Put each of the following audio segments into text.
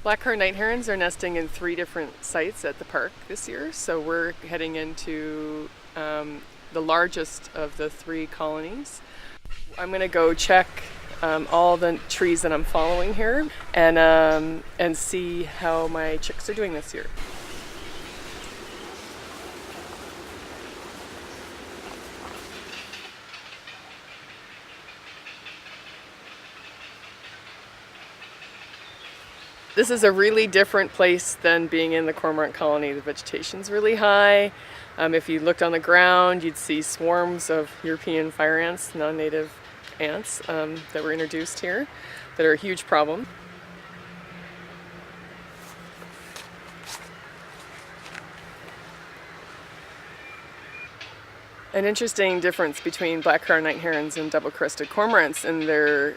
Black-crowned night-herons are nesting in 3 different sites at the park this year, so we're heading into the largest of the 3 colonies. I'm going to go check all the trees that I'm following here and see how my chicks are doing this year. This is a really different place than being in the cormorant colony. The vegetation's really high. If you looked on the ground, you'd see swarms of European fire ants, non-native ants that were introduced here that are a huge problem. An interesting difference between black-crowned night-herons and double-crested cormorants in their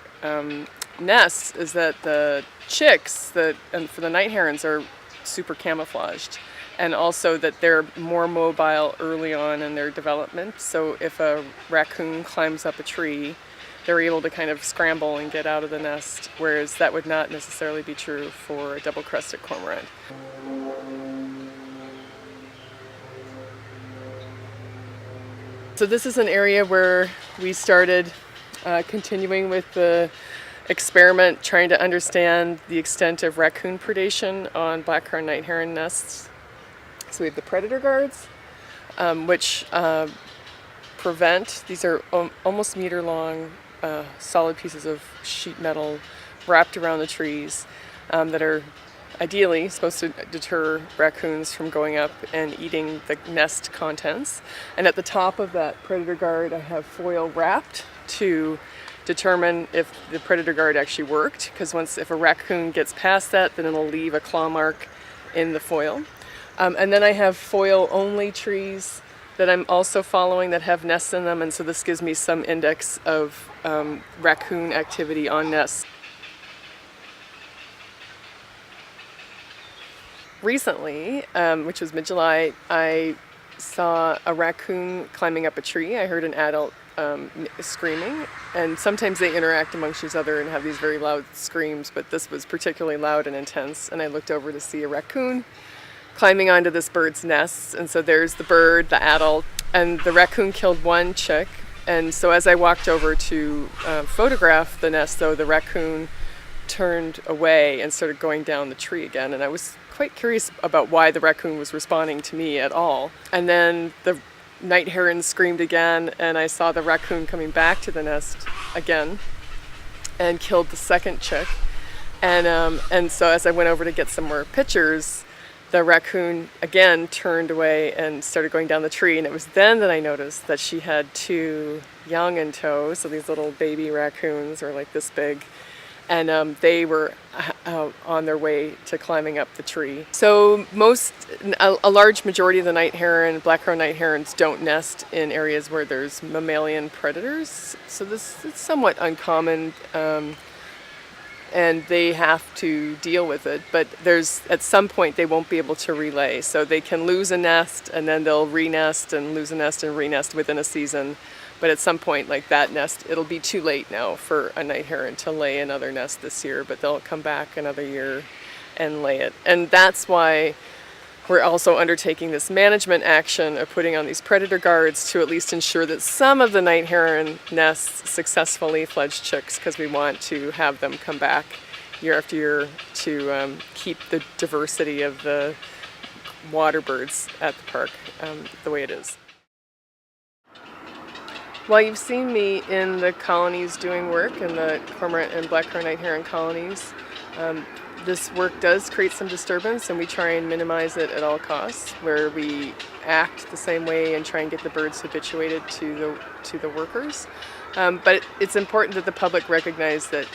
nests is that the chicks for the night-herons are super camouflaged, and also that they're more mobile early on in their development. So if a raccoon climbs up a tree, they're able to kind of scramble and get out of the nest, whereas that would not necessarily be true for a double-crested cormorant. So this is an area where we started continuing with the experiment, trying to understand the extent of raccoon predation on black-crowned night-heron nests. So we have the predator guards, which prevent, these are almost meter-long solid pieces of sheet metal wrapped around the trees that are ideally supposed to deter raccoons from going up and eating the nest contents. And at the top of that predator guard, I have foil wrapped to determine if the predator guard actually worked, because if a raccoon gets past that, then it'll leave a claw mark in the foil. And then I have foil-only trees that I'm also following that have nests in them, and so this gives me some index of raccoon activity on nests. Recently, which was mid-July, I saw a raccoon climbing up a tree. I heard an adult screaming, and sometimes they interact amongst each other and have these very loud screams, but this was particularly loud and intense, and I looked over to see a raccoon climbing onto this bird's nest. And so there's the bird, the adult, and the raccoon killed 1 chick. And so as I walked over to photograph the nest, though, the raccoon turned away and started going down the tree again, and I was quite curious about why the raccoon was responding to me at all. And then the night heron screamed again, and I saw the raccoon coming back to the nest again and killed the 2nd chick. And so as I went over to get some more pictures, the raccoon again turned away and started going down the tree, and it was then that I noticed that she had 2 young in tow. So these little baby raccoons are like this big, and they were on their way to climbing up the tree. So a large majority of the night heron, black-crowned night-herons, don't nest in areas where there's mammalian predators. So this is somewhat uncommon, and they have to deal with it. But at some point they won't be able to relay. So they can lose a nest, and then they'll re-nest and lose a nest and re-nest within a season. But at some point, like that nest, it'll be too late now for a night heron to lay another nest this year, but they'll come back another year and lay it. And that's why we're also undertaking this management action of putting on these predator guards to at least ensure that some of the night heron nests successfully fledge chicks, because we want to have them come back year after year to keep the diversity of the water birds at the park the way it is. While you've seen me in the colonies doing work, in the cormorant and black-crowned night-heron colonies, this work does create some disturbance, and we try and minimize it at all costs, where we act the same way and try and get the birds habituated to the workers. But it's important that the public recognize that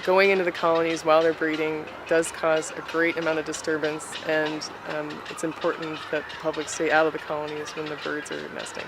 going into the colonies while they're breeding does cause a great amount of disturbance, and it's important that the public stay out of the colonies when the birds are nesting.